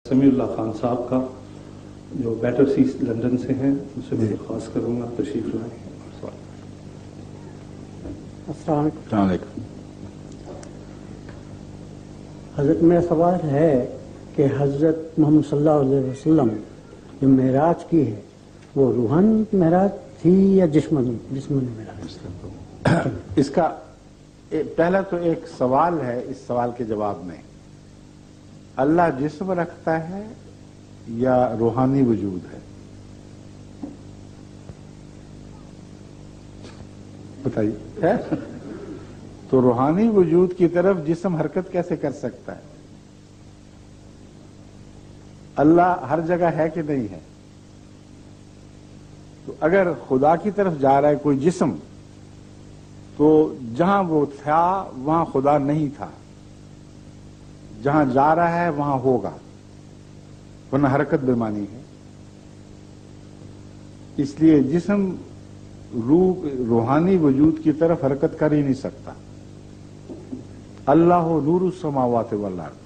سمیع اللہ خان صاحب کا جو بیٹر سی لندن سے ہیں ان سے میں درخواست کروں گا تشریف لائیں. السلام علیکم. حضرت میرا سوال ہے کہ حضرت محمد صلی اللہ علیہ وسلم جو معراج کی ہے وہ روحانی معراج تھی یا جسمانی معراج؟ اس کا پہلا تو ایک سوال ہے. اس سوال کے جواب میں اللہ جسم رکھتا ہے یا روحانی وجود ہے؟ بتائیے. تو روحانی وجود کی طرف جسم حرکت کیسے کر سکتا ہے؟ اللہ ہر جگہ ہے کہ نہیں ہے؟ تو اگر خدا کی طرف جا رہا ہے کوئی جسم تو جہاں وہ تھا وہاں خدا نہیں تھا، جہاں جا رہا ہے وہاں ہوگا، ورنہ حرکت بے معنی ہے. اس لیے جسم روحانی وجود کی طرف حرکت کر ہی نہیں سکتا. اللہ نور السماوات والارض،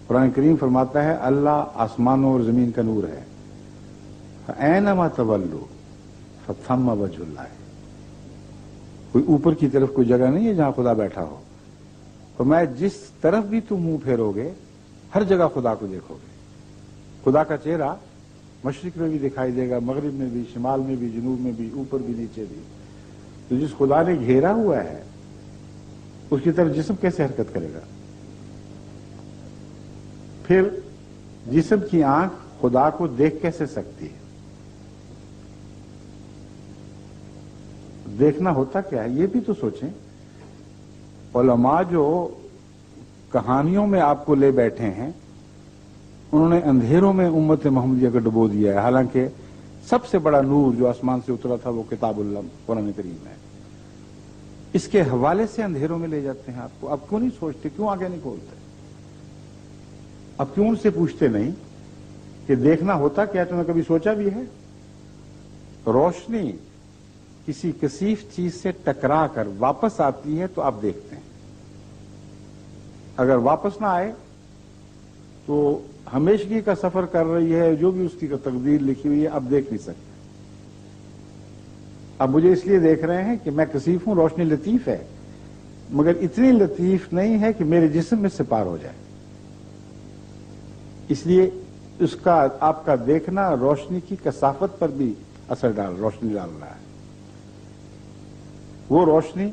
قرآن کریم فرماتا ہے اللہ آسمانوں اور زمین کا نور ہے. اینما تولوا فثم وجہ اللہ. کوئی اوپر کی طرف کوئی جگہ نہیں ہے جہاں خدا بیٹھا ہو. فرمایا جس طرف بھی تم منہ پھیرو گے ہر جگہ خدا کو دیکھو گے. خدا کا چہرہ مشرق میں بھی دکھائی دے گا، مغرب میں بھی، شمال میں بھی، جنوب میں بھی، اوپر بھی، نیچے بھی. تو جس خدا نے گھیرا ہوا ہے اس کی طرف جسم کیسے حرکت کرے گا؟ پھر جسم کی آنکھ خدا کو دیکھ کیسے سکتی ہے؟ دیکھنا ہوتا کیا ہے یہ بھی تو سوچیں. علماء جو کہانیوں میں آپ کو لے بیٹھے ہیں انہوں نے اندھیروں میں امت محمدیہ کو ڈبو دیا ہے، حالانکہ سب سے بڑا نور جو آسمان سے اترا تھا وہ کتاب اللہ قرآن کریم ہے. اس کے حوالے سے اندھیروں میں لے جاتے ہیں آپ کو. اب کیوں نہیں سوچتے؟ کیوں آگے نہیں کھولتے؟ اب کیوں ان سے پوچھتے نہیں کہ دیکھنا ہوتا کیا؟ تم نے کبھی سوچا بھی ہے؟ روشنی کسی کثیف چیز سے ٹکرا کر واپس آتی ہے تو آپ دیکھتے ہیں. اگر واپس نہ آئے تو ہمیشگی کا سفر کر رہی ہے، جو بھی اس کی تقدیر لکھی ہوئی ہے اب دیکھ نہیں سکتے. اب مجھے اس لیے دیکھ رہے ہیں کہ میں کثیف ہوں، روشنی لطیف ہے، مگر اتنی لطیف نہیں ہے کہ میرے جسم میں سے پار ہو جائے. اس لیے اس کا آپ کا دیکھنا روشنی کی کثافت پر بھی روشنی ڈال رہا ہے. وہ روشنی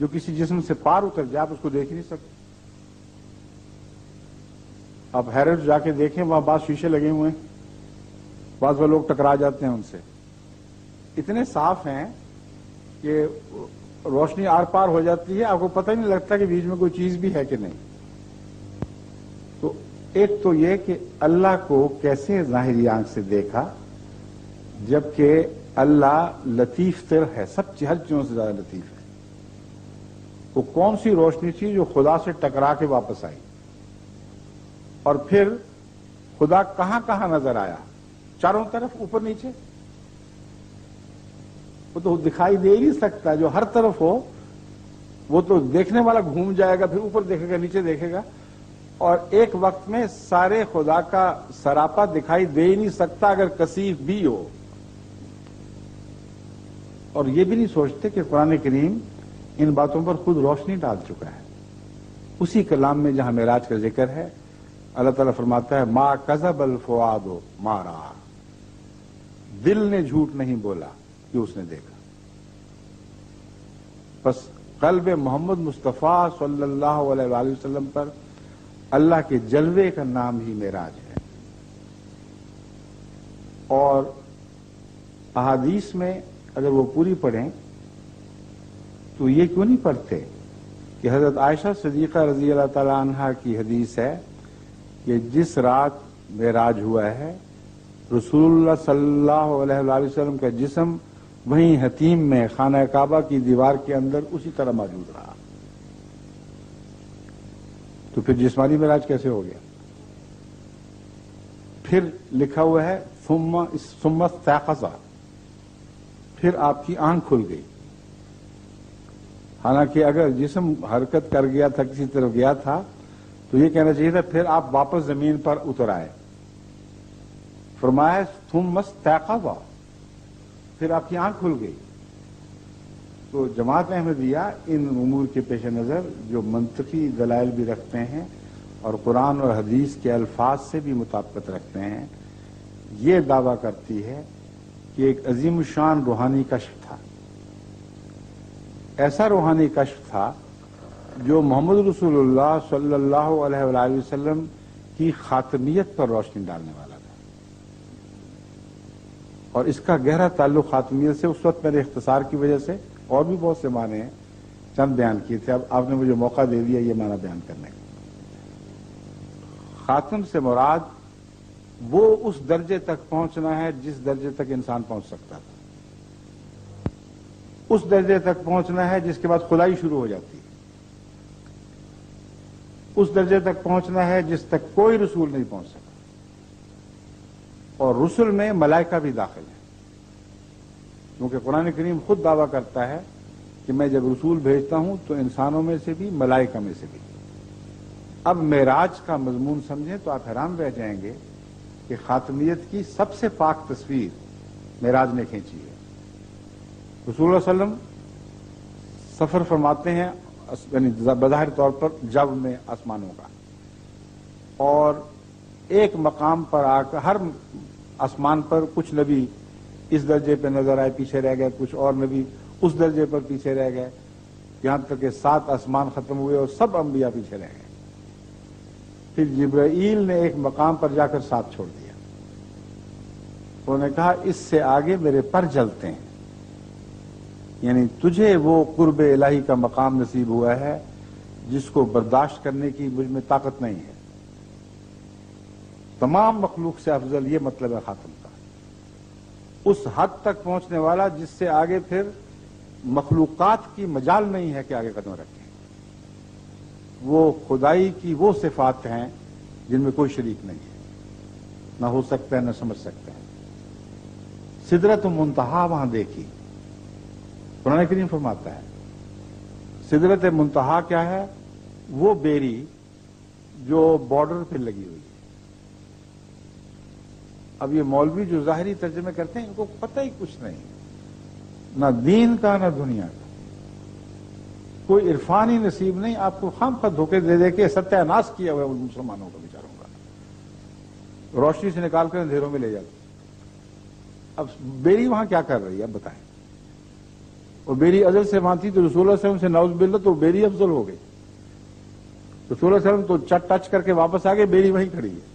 جو کسی جسم سے پار اتر جائے آپ اس کو دیکھ نہیں سکتے. آپ حیرت جا کے دیکھیں، وہاں بعض شیشے لگے ہوئے ہیں، بعض وہ لوگ ٹکرا جاتے ہیں ان سے. اتنے صاف ہیں کہ روشنی آر پار ہو جاتی ہے، آپ کو پتہ ہی نہیں لگتا کہ بیچ میں کوئی چیز بھی ہے کہ نہیں. تو ایک تو یہ کہ اللہ کو کیسے ظاہری آنکھ سے دیکھا جبکہ اللہ لطیف تر ہے، ہر چیزوں سے زیادہ لطیف ہے. وہ کون سی روشنی تھی جو خدا سے ٹکرا کے واپس آئی؟ اور پھر خدا کہاں کہاں نظر آیا؟ چاروں طرف، اوپر نیچے. وہ تو دکھائی دے ہی نہیں سکتا. جو ہر طرف ہو وہ تو دیکھنے والا گھوم جائے گا، پھر اوپر دیکھے گا، نیچے دیکھے گا، اور ایک وقت میں سارے خدا کا سراپا دکھائی دے ہی نہیں سکتا اگر کثیف بھی ہو. اور یہ بھی نہیں سوچتے کہ قرآن کریم ان باتوں پر خود روشنی ڈال چکا ہے. اسی کلام میں جہاں معراج کا ذکر ہے اللہ تعالیٰ فرماتا ہے ما کذب الفؤاد ما رأى، دل نے جھوٹ نہیں بولا کہ اس نے دیکھا. بس قلب محمد مصطفیٰ صلی اللہ علیہ وآلہ وسلم پر اللہ کے جلوے کا نام ہی معراج ہے. اور احادیث میں اگر وہ پوری پڑھیں تو یہ کیوں نہیں پڑھتے کہ حضرت عائشہ صدیقہ رضی اللہ تعالی عنہا کی حدیث ہے کہ جس رات معراج ہوا ہے رسول اللہ صلی اللہ علیہ وآلہ وسلم کا جسم وہیں حتیم میں خانہ کعبہ کی دیوار کے اندر اسی طرح موجود رہا. تو پھر جسمانی معراج کیسے ہو گیا؟ پھر لکھا ہوا ہے ثم استيقظ، پھر آپ کی آنکھ کھل گئی. حالانکہ اگر جسم حرکت کر گیا تھا، کسی طرف گیا تھا، تو یہ کہنا چاہیے تھا پھر آپ واپس زمین پر اتر آئے. فرمایا تم مستیقظا، پھر آپ کی آنکھ کھل گئی. تو جماعت احمدیہ ان امور کے پیش نظر جو منطقی دلائل بھی رکھتے ہیں اور قرآن اور حدیث کے الفاظ سے بھی مطابقت رکھتے ہیں، یہ دعویٰ کرتی ہے کہ ایک عظیم الشان روحانی کشف تھا. ایسا روحانی کشف تھا جو محمد رسول اللہ صلی اللہ علیہ وآلہ وسلم کی خاتمیت پر روشنی ڈالنے والا تھا. اور اس کا گہرا تعلق خاتمیت سے اس وقت میرے اختصار کی وجہ سے، اور بھی بہت سے معنی ہیں، چند بیان کیے تھے. اب آپ نے مجھے موقع دے دیا یہ معنی بیان کرنے کا. خاتم سے مراد وہ اس درجے تک پہنچنا ہے جس درجے تک انسان پہنچ سکتا تھا. اس درجے تک پہنچنا ہے جس کے بعد خدائی شروع ہو جاتی ہے. اس درجے تک پہنچنا ہے جس تک کوئی رسول نہیں پہنچ سکا. اور رسل میں ملائکہ بھی داخل ہیں، کیونکہ قرآن کریم خود دعویٰ کرتا ہے کہ میں جب رسول بھیجتا ہوں تو انسانوں میں سے بھی ملائکہ میں سے بھی. اب معراج کا مضمون سمجھیں تو آپ حیران رہ جائیں گے کہ خاتمیت کی سب سے پاک تصویر معراج نے کھینچی ہے. رسول اللہ علیہ وسلم سفر فرماتے ہیں یعنی بظاہر طور پر جو میں آسمانوں کا، اور ایک مقام پر آ کر ہر آسمان پر کچھ نبی اس درجے پہ نظر آئے پیچھے رہ گئے، کچھ اور نبی اس درجے پر پیچھے رہ گئے، یہاں تک کہ 7 آسمان ختم ہوئے اور سب انبیاء پیچھے رہ گئے. پھر جبرائیل نے ایک مقام پر جا کر ساتھ چھوڑ دیا. انہوں نے کہا اس سے آگے میرے پر جلتے ہیں، یعنی تجھے وہ قرب الہی کا مقام نصیب ہوا ہے جس کو برداشت کرنے کی مجھ میں طاقت نہیں ہے. تمام مخلوق سے افضل یہ مطلب ہے خاتم کا، اس حد تک پہنچنے والا جس سے آگے پھر مخلوقات کی مجال نہیں ہے کہ آگے قدم رکھیں. وہ خدائی کی وہ صفات ہیں جن میں کوئی شریک نہیں ہے، نہ ہو سکتا ہے نہ سمجھ سکتا ہے. سدرت منتہا وہاں دیکھی. قرآن کریم فرماتا ہے سدرت منتہا کیا ہے؟ وہ بیری جو بارڈر پہ لگی ہوئی ہے. اب یہ مولوی جو ظاہری ترجمے کرتے ہیں ان کو پتہ ہی کچھ نہیں، نہ دین کا نہ دنیا کا، کوئی عرفانی نصیب نہیں. آپ کو خام خواہ دھوکے دے دے کے ستیہ ناش کیا ہوا ہے ان مسلمانوں کا بیچاروں کا، روشنی سے نکال کر اندھیروں میں لے جاتے. اب بیری وہاں کیا کر رہی ہے اب بتائیں؟ اور بیری ازل سے وہاں تھی تو رسول اللہ صلی اللہ علیہ وسلم سے نعوذ باللہ تو بیری افضل ہو گئی. رسول اللہ صلی اللہ علیہ وسلم تو ٹچ کر کے واپس آ گئے، بیری وہیں کھڑی ہے.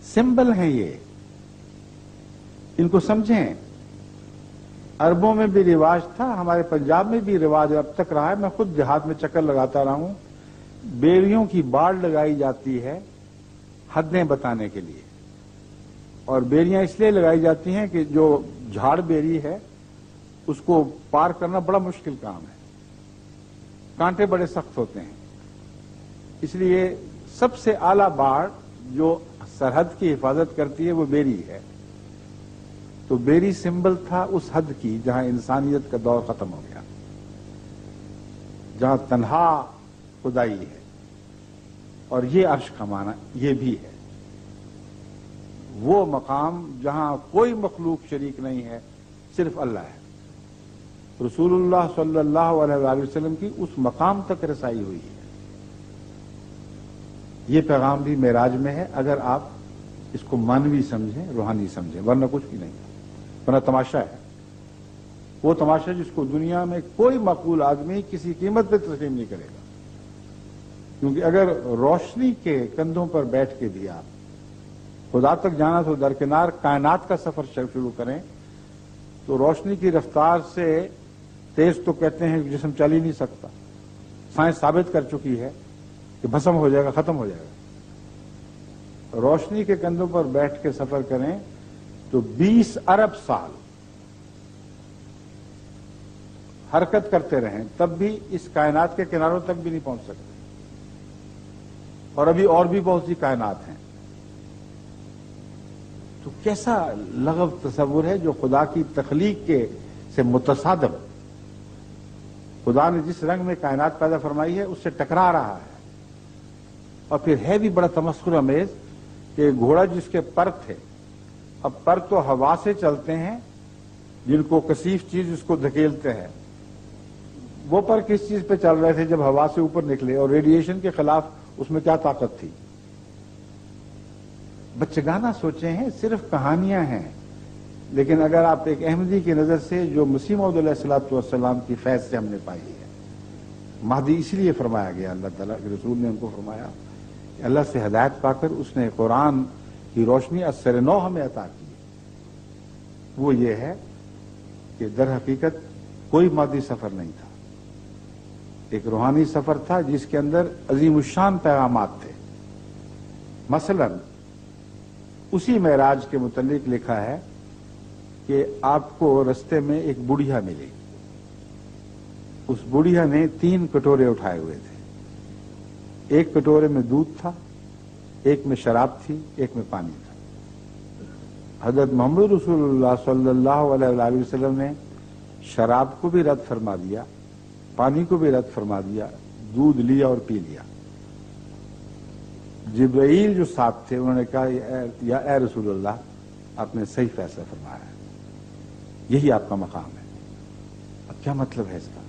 سمبل ہیں یہ، ان کو سمجھیں. عربوں میں بھی رواج تھا، ہمارے پنجاب میں بھی رواج اب تک رہا ہے. میں خود دیہات میں چکر لگاتا رہا ہوں. بیریوں کی باڑ لگائی جاتی ہے حدیں بتانے کے لیے، اور بیریاں اس لیے لگائی جاتی ہیں کہ جو جھاڑ بیری ہے اس کو پار کرنا بڑا مشکل کام ہے، کانٹے بڑے سخت ہوتے ہیں. اس لیے سب سے اعلیٰ باڑ جو سرحد کی حفاظت کرتی ہے وہ بیری ہے. تو بیری سمبل تھا اس حد کی جہاں انسانیت کا دور ختم ہو گیا، جہاں تنہا خدائی ہے. اور یہ عرش کا معنی یہ بھی ہے، وہ مقام جہاں کوئی مخلوق شریک نہیں ہے، صرف اللہ ہے. رسول اللہ صلی اللہ علیہ وآلہ وسلم کی اس مقام تک رسائی ہوئی ہے. یہ پیغام بھی معراج میں ہے اگر آپ اس کو مانوی سمجھیں، روحانی سمجھیں، ورنہ کچھ بھی نہیں، ورنہ تماشا ہے. وہ تماشا جس کو دنیا میں کوئی معقول آدمی کسی قیمت پہ تسلیم نہیں کرے گا. کیونکہ اگر روشنی کے کندھوں پر بیٹھ کے دیا خدا تک جانا تو درکنار کائنات کا سفر شروع کریں تو روشنی کی رفتار سے تیز تو کہتے ہیں کہ جسم چل ہی نہیں سکتا. سائنس ثابت کر چکی ہے کہ بھسم ہو جائے گا، ختم ہو جائے گا. روشنی کے کندھوں پر بیٹھ کے سفر کریں تو 20 ارب سال حرکت کرتے رہیں تب بھی اس کائنات کے کناروں تک بھی نہیں پہنچ سکتے. اور ابھی اور بھی بہت سی کائنات ہیں. تو کیسا لغو تصور ہے جو خدا کی تخلیق کے سے متصادم، خدا نے جس رنگ میں کائنات پیدا فرمائی ہے اس سے ٹکرا رہا ہے. اور پھر ہے بھی بڑا تمسخر امیز کہ گھوڑا جس کے پر تھے، اب پر تو ہوا سے چلتے ہیں، جن کو کثیف چیز اس کو دھکیلتے ہیں، وہ پر کس چیز پہ چل رہے تھے جب ہوا سے اوپر نکلے، اور ریڈیشن کے خلاف اس میں کیا طاقت تھی؟ بچگانہ سوچے ہیں، صرف کہانیاں ہیں، لیکن اگر آپ ایک احمدی کی نظر سے جو مسیح موعود علیہ الصلوۃ والسلام کی فیض سے ہم نے پائی ہے، مہدی اس لیے فرمایا گیا، اللہ تعالیٰ کے رسول نے ان کو فرمایا کہ اللہ سے ہدایت پا کر اس نے قرآن کی روشنی اثر نو ہمیں عطا کی، وہ یہ ہے کہ در حقیقت کوئی مادی سفر نہیں تھا، ایک روحانی سفر تھا جس کے اندر عظیم الشان پیغامات تھے۔ مثلا اسی معراج کے متعلق لکھا ہے کہ آپ کو رستے میں ایک بڑھیا ملی، اس بڑھیا نے 3 کٹورے اٹھائے ہوئے تھے، ایک کٹورے میں دودھ تھا، ایک میں شراب تھی، ایک میں پانی تھا۔ حضرت محمد رسول اللہ صلی اللہ علیہ وآلہ وسلم نے شراب کو بھی رد فرما دیا، پانی کو بھی رد فرما دیا، دودھ لیا اور پی لیا۔ جبرائیل جو ساتھ تھے انہوں نے کہا یا اے رسول اللہ، آپ نے صحیح فیصلہ فرمایا ہے، یہی آپ کا مقام ہے۔ اب کیا مطلب ہے اس کا؟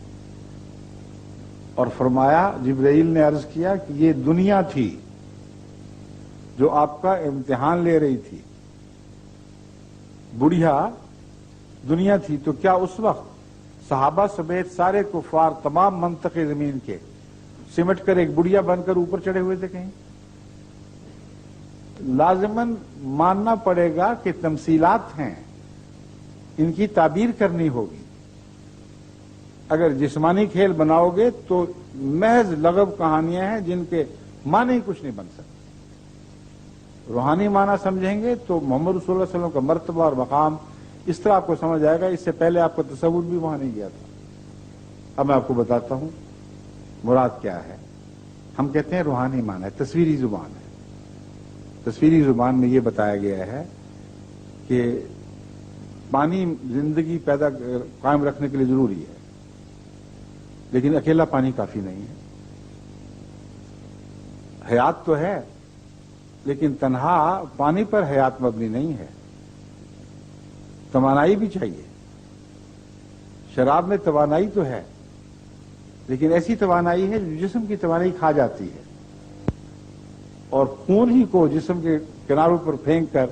اور فرمایا، جبرائیل نے عرض کیا کہ یہ دنیا تھی جو آپ کا امتحان لے رہی تھی، بڑھیا دنیا تھی، تو کیا اس وقت صحابہ سمیت سارے کفار تمام منطقے زمین کے سمٹ کر ایک بڑھیا بن کر اوپر چڑھے ہوئے تھے کہیں؟ لازماً ماننا پڑے گا کہ تمثیلات ہیں، ان کی تعبیر کرنی ہوگی۔ اگر جسمانی کھیل بناؤ گے تو محض لغو کہانیاں ہیں جن کے معنی کچھ نہیں بن سکتے۔ روحانی معنی سمجھیں گے تو محمد رسول اللہ صلی اللہ علیہ وسلم کا مرتبہ اور مقام اس طرح آپ کو سمجھ آئے گا، اس سے پہلے آپ کا تصور بھی وہاں نہیں گیا تھا۔ اب میں آپ کو بتاتا ہوں مراد کیا ہے۔ ہم کہتے ہیں روحانی معنی ہے، تصویری زبان ہے۔ تصویری زبان میں یہ بتایا گیا ہے کہ پانی زندگی قائم رکھنے کے لیے ضروری ہے، لیکن اکیلا پانی کافی نہیں ہے۔ حیات تو ہے، لیکن تنہا پانی پر حیات مبنی نہیں ہے، توانائی بھی چاہیے۔ شراب میں توانائی تو ہے، لیکن ایسی توانائی ہے جو جسم کی توانائی کھا جاتی ہے، اور خون ہی کو جسم کے کناروں پر پھینک کر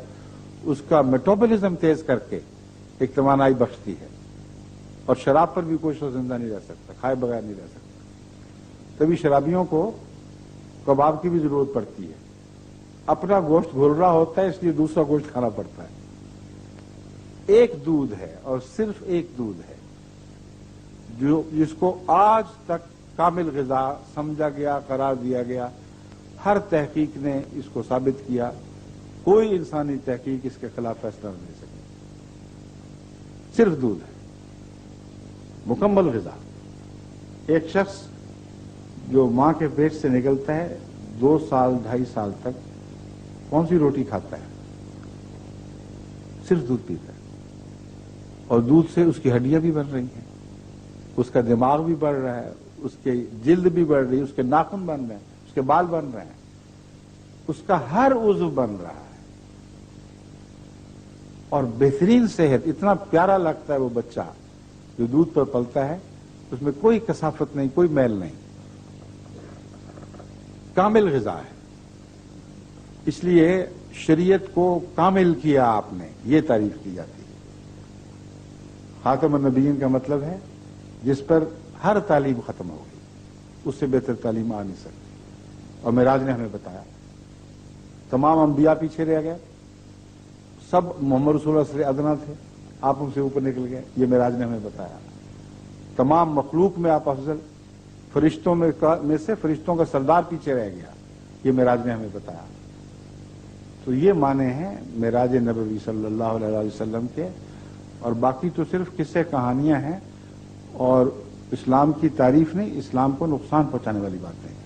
اس کا میٹابولزم تیز کر کے ایک توانائی بخشتی ہے۔ اور شراب پر بھی کوئی شخص زندہ نہیں رہ سکتا، کھائے بغیر نہیں رہ سکتا۔ تبھی شرابیوں کو کباب کی بھی ضرورت پڑتی ہے، اپنا گوشت گھل رہا ہوتا ہے، اس لیے دوسرا گوشت کھانا پڑتا ہے۔ ایک دودھ ہے اور صرف ایک دودھ ہے جس کو آج تک کامل غذا سمجھا گیا، قرار دیا گیا۔ ہر تحقیق نے اس کو ثابت کیا، کوئی انسانی تحقیق اس کے خلاف فیصلہ نہیں دے سکتی۔ صرف دودھ ہے، مکمل غذا۔ ایک شخص جو ماں کے پیٹ سے نکلتا ہے 2 سال 2.5 سال تک کون سی روٹی کھاتا ہے؟ صرف دودھ پیتا ہے، اور دودھ سے اس کی ہڈیاں بھی بن رہی ہیں، اس کا دماغ بھی بڑھ رہا ہے، اس کی جلد بھی بڑھ رہی ہے، اس کے ناخن بن رہے ہیں، اس کے بال بن رہے ہیں، اس کا ہر عضو بن رہا ہے، اور بہترین صحت۔ اتنا پیارا لگتا ہے وہ بچہ جو دودھ پر پلتا ہے، اس میں کوئی کثافت نہیں، کوئی میل نہیں، کامل غذا ہے۔ اس لیے شریعت کو کامل کیا آپ نے، یہ تعریف کی جاتی ہے۔ خاتم النبیین کا مطلب ہے جس پر ہر تعلیم ختم ہوگی، اس سے بہتر تعلیم آ نہیں سکتی۔ اور معراج نے ہمیں بتایا، تمام انبیاء پیچھے رہ گئے، سب محمد رسول اللہ سے ادنا تھے، آپ ان سے اوپر نکل گئے، یہ معراج نے ہمیں بتایا۔ تمام مخلوق میں آپ افضل، فرشتوں میں سے فرشتوں کا سردار پیچھے رہ گیا، یہ معراج نے ہمیں بتایا۔ تو یہ معنی ہیں معراج نبوی صلی اللہ علیہ وسلم کے، اور باقی تو صرف قصے کہانیاں ہیں، اور اسلام کی تعریف نہیں، اسلام کو نقصان پہنچانے والی باتیں ہیں۔